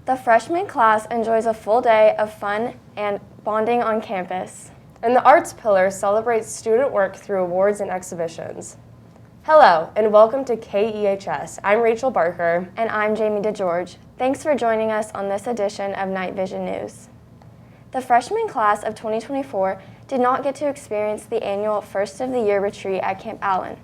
The freshman class enjoys a full day of fun and bonding on campus. And the Arts Pillar celebrates student work through awards and exhibitions. Hello, and welcome to KEHS. I'm Rachel Barker. And I'm Jamie DeGeorge. Thanks for joining us on this edition of KnightVision News. The freshman class of 2024 did not get to experience the annual First of the Year retreat at Camp Allen.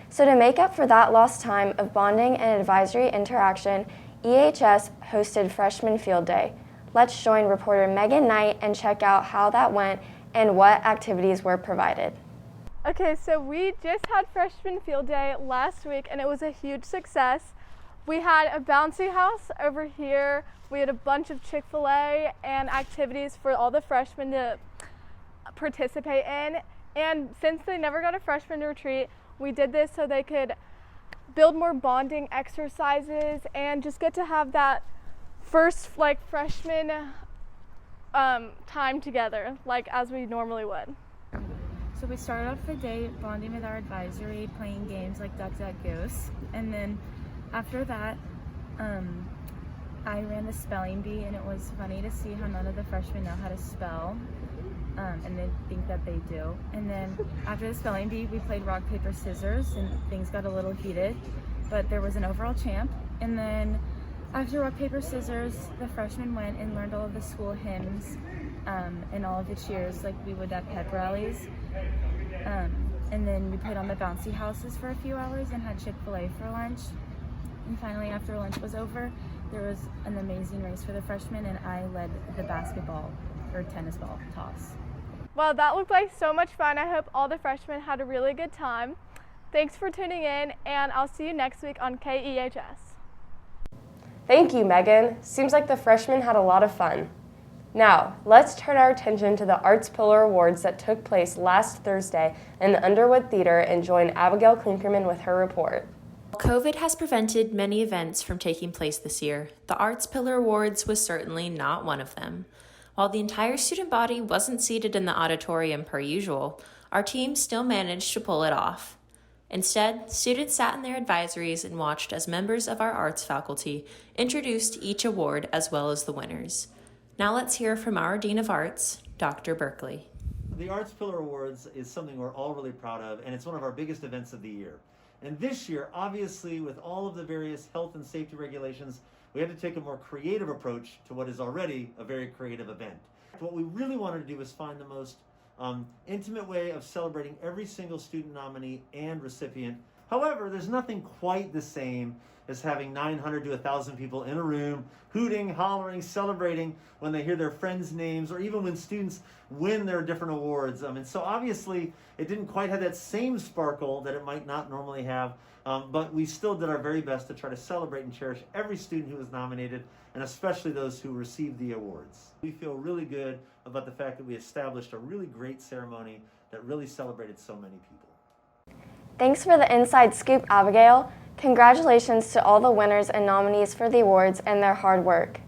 So to make up for that lost time of bonding and advisory interaction, EHS hosted Freshman Field Day. Let's join reporter Megan Knight and check out how that went and what activities were provided. Okay, so we just had Freshman Field Day last week and it was a huge success. We had a bouncy house over here. We had a bunch of Chick-fil-A and activities for all the freshmen to participate in. And since they never got a freshman retreat, we did this so they could build more bonding exercises and just get to have that first freshman time together as we normally would. So we started off the day bonding with our advisory, playing games like Duck, Duck, Goose, and then after that I ran the spelling bee, and it was funny to see how none of the freshmen know how to spell, and they think that they do. And then after the spelling bee, we played rock, paper, scissors, and things got a little heated, but there was an overall champ. And then after rock, paper, scissors, the freshmen went and learned all of the school hymns and all of the cheers like we would at pep rallies. And then we played on the bouncy houses for a few hours and had Chick-fil-A for lunch. And finally, after lunch was over, there was an amazing race for the freshmen, and I led the basketball or tennis ball toss. Well, that looked like so much fun. I hope all the freshmen had a really good time. Thanks for tuning in, and I'll see you next week on KEHS. Thank you, Megan. Seems like the freshmen had a lot of fun. Now, let's turn our attention to the Arts Pillar Awards that took place last Thursday in the Underwood Theater and join Abigail Klinkerman with her report. COVID has prevented many events from taking place this year. The Arts Pillar Awards was certainly not one of them. While the entire student body wasn't seated in the auditorium per usual, our team still managed to pull it off. Instead, students sat in their advisories and watched as members of our arts faculty introduced each award as well as the winners. Now let's hear from our Dean of Arts, Dr. Berkeley. The Arts Pillar Awards is something we're all really proud of, and it's one of our biggest events of the year. And this year, obviously, with all of the various health and safety regulations, we had to take a more creative approach to what is already a very creative event. What we really wanted to do was find the most intimate way of celebrating every single student nominee and recipient. However, there's nothing quite the same as having 900 to 1,000 people in a room, hooting, hollering, celebrating when they hear their friends' names, or even when students win their different awards. And so obviously, it didn't quite have that same sparkle that it might not normally have, but we still did our very best to try to celebrate and cherish every student who was nominated, and especially those who received the awards. We feel really good about the fact that we established a really great ceremony that really celebrated so many people. Thanks for the inside scoop, Abigail. Congratulations to all the winners and nominees for the awards and their hard work.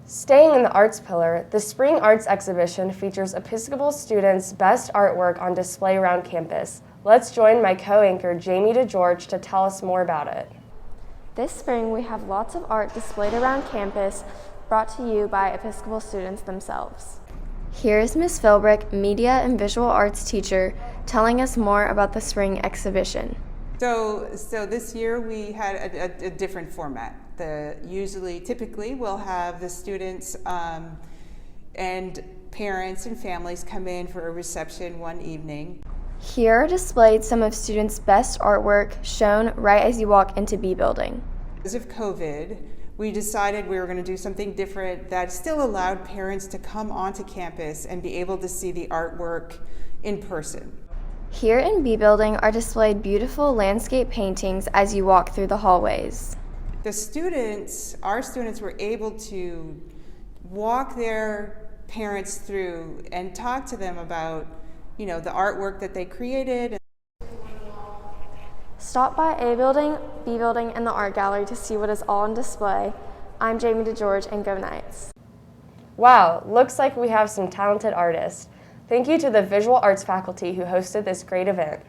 Staying in the Arts Pillar, the Spring Arts Exhibition features Episcopal students' best artwork on display around campus. Let's join my co-anchor, Jamie DeGeorge, to tell us more about it. This spring, we have lots of art displayed around campus, brought to you by Episcopal students themselves. Here is Ms. Philbrick, Media and Visual Arts teacher, telling us more about the spring exhibition. So this year we had a different format. Typically we'll have the students and parents and families come in for a reception one evening. Here are displayed some of students' best artwork shown right as you walk into B Building. Because of COVID, we decided we were going to do something different that still allowed parents to come onto campus and be able to see the artwork in person. Here in B Building are displayed beautiful landscape paintings as you walk through the hallways. Our students were able to walk their parents through and talk to them about, the artwork that they created. Stop by A Building, B Building, and the Art Gallery to see what is all on display. I'm Jamie DeGeorge, and go Knights. Wow, looks like we have some talented artists. Thank you to the visual arts faculty who hosted this great event.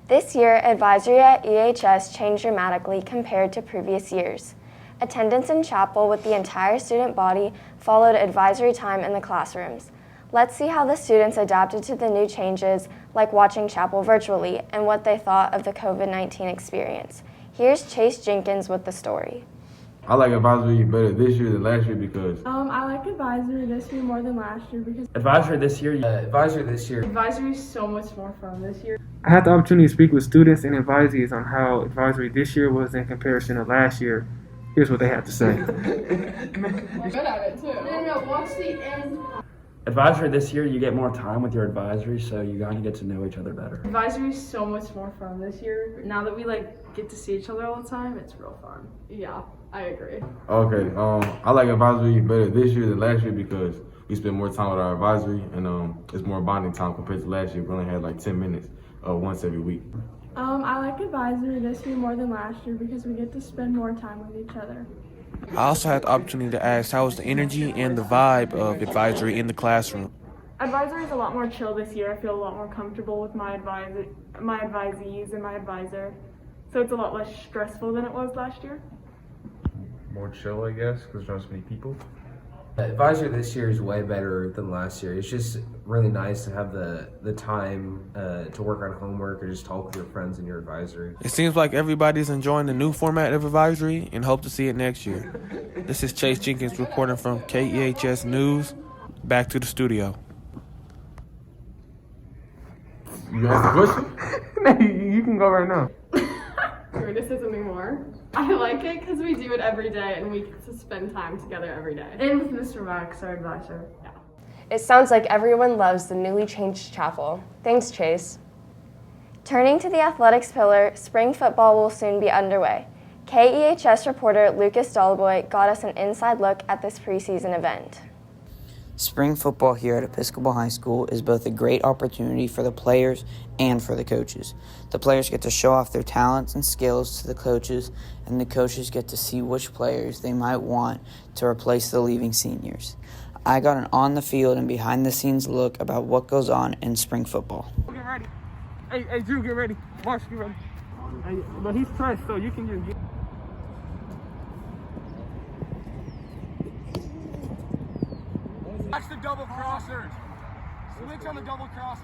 This year, advisory at EHS changed dramatically compared to previous years. Attendance in chapel with the entire student body followed advisory time in the classrooms. Let's see how the students adapted to the new changes, like watching chapel virtually, and what they thought of the COVID-19 experience. Here's Chase Jenkins with the story. I like advisory better this year than last year because I like advisory this year more than last year because Advisory this year advisory is so much more fun this year. I had the opportunity to speak with students and advisees on how advisory this year was in comparison to last year. Here's what they had to say. Good at it too. No, watch the end. Advisory this year, you get more time with your advisory, so you kind of get to know each other better. Advisory is so much more fun this year. Now that we get to see each other all the time, it's real fun. Yeah, I agree. okay, I like advisory better this year than last year because we spend more time with our advisory and it's more bonding time compared to last year. We only had like 10 minutes once every week. I like advisory this year more than last year because we get to spend more time with each other. I also had the opportunity to ask how was the energy and the vibe of advisory in the classroom. Advisory is a lot more chill this year. I feel a lot more comfortable with my advisees and my advisor. So it's a lot less stressful than it was last year. More chill, I guess, because there's not so many people. Advisory this year is way better than last year. It's just really nice to have the time to work on homework or just talk with your friends in your advisory. It seems like everybody's enjoying the new format of advisory and hope to see it next year. This is Chase Jenkins reporting from KEHS News. Back to the studio. You asked the question? You can go right now. You want to say something more? I like it because we do it every day and we get to spend time together every day. And with Mr. Max, our advisor. Yeah. It sounds like everyone loves the newly changed chapel. Thanks, Chase. Turning to the athletics pillar, spring football will soon be underway. KEHS reporter Lucas Dolboy got us an inside look at this preseason event. Spring football here at Episcopal High School is both a great opportunity for the players and for the coaches. The players get to show off their talents and skills to the coaches, and the coaches get to see which players they might want to replace the leaving seniors. I got an on-the-field and behind-the-scenes look about what goes on in spring football. Get ready. Hey, Drew, get ready. Marsh, get ready. Hey, but he's pressed, so you can just get... Watch the double crossers. Switch on the double crosser.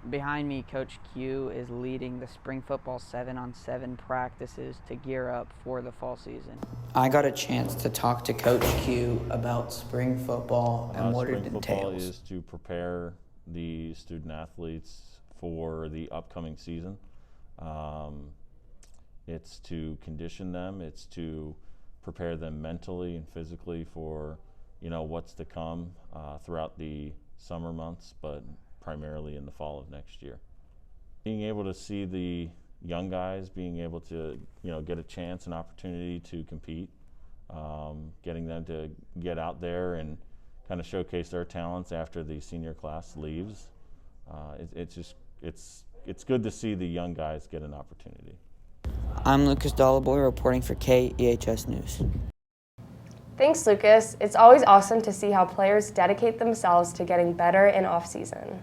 Behind me, Coach Q is leading the spring football 7-on-7 practices to gear up for the fall season. I got a chance to talk to Coach Q about spring football and what it entails. Spring football is to prepare the student athletes for the upcoming season. It's to condition them. It's to prepare them mentally and physically for, what's to come throughout the summer months, but primarily in the fall of next year. Being able to see the young guys being able to, get a chance, an opportunity to compete, getting them to get out there and kind of showcase their talents after the senior class leaves. It's good to see the young guys get an opportunity. I'm Lucas Dollarboy reporting for KEHS News. Thanks, Lucas. It's always awesome to see how players dedicate themselves to getting better in off-season.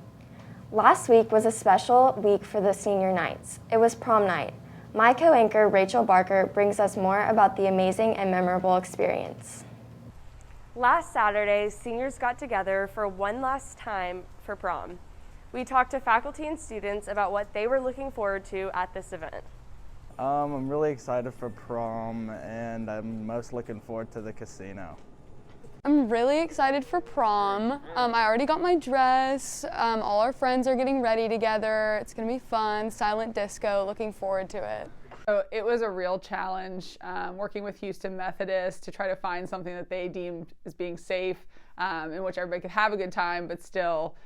Last week was a special week for the senior nights. It was prom night. My co-anchor, Rachel Barker, brings us more about the amazing and memorable experience. Last Saturday, seniors got together for one last time for prom. We talked to faculty and students about what they were looking forward to at this event. I'm really excited for prom, and I'm most looking forward to the casino. I'm really excited for prom. I already got my dress. All our friends are getting ready together. It's gonna be fun, silent disco, looking forward to it. So it was a real challenge working with Houston Methodist to try to find something that they deemed as being safe, in which everybody could have a good time, but still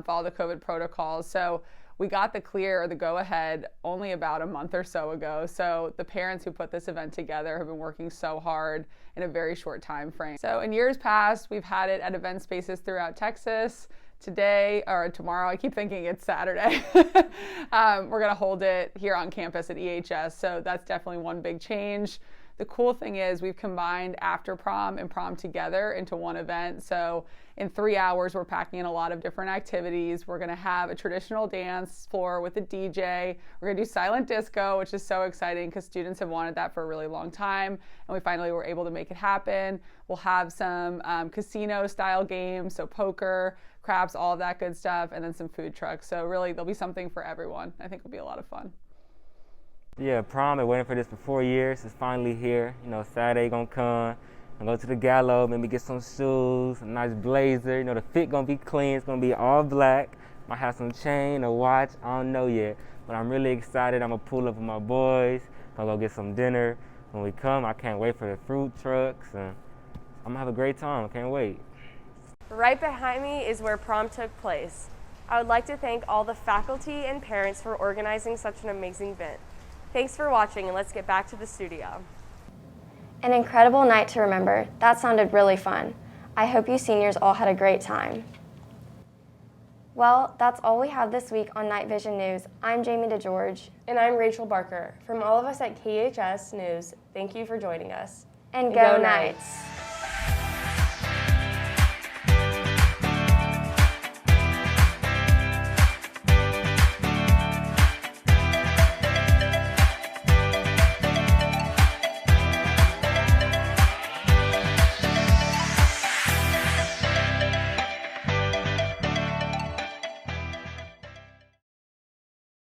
follow the COVID protocols. So we got the clear or the go-ahead only about a month or so ago. So the parents who put this event together have been working so hard in a very short time frame. So in years past, we've had it at event spaces throughout Texas. Today, or tomorrow, I keep thinking it's Saturday, we're gonna hold it here on campus at EHS. So that's definitely one big change. the cool thing is we've combined after prom and prom together into one event. So in 3 hours, we're packing in a lot of different activities. We're gonna have a traditional dance floor with a DJ. We're gonna do silent disco, which is so exciting because students have wanted that for a really long time, and we finally were able to make it happen. We'll have some casino style games, so poker, craps, all of that good stuff, and then some food trucks. So really, there'll be something for everyone. I think it'll be a lot of fun. Yeah, prom, been waiting for this for 4 years. It's finally here. You know, Saturday gonna come. I'm gonna go to the gallo, maybe get some shoes, a nice blazer. You know, the fit gonna be clean. It's gonna be all black. Might have some chain, a watch. I don't know yet, but I'm really excited. I'm gonna pull up with my boys. Gonna go get some dinner. When we come, I can't wait for the fruit trucks, and I'm gonna have a great time. I can't wait. Right behind me is where prom took place. I would like to thank all the faculty and parents for organizing such an amazing event. Thanks for watching, and let's get back to the studio. An incredible night to remember. That sounded really fun. I hope you seniors all had a great time. Well, that's all we have this week on KnightVision News. I'm Jamie DeGeorge. And I'm Rachel Barker. From all of us at KEHS News, thank you for joining us. And go Knights!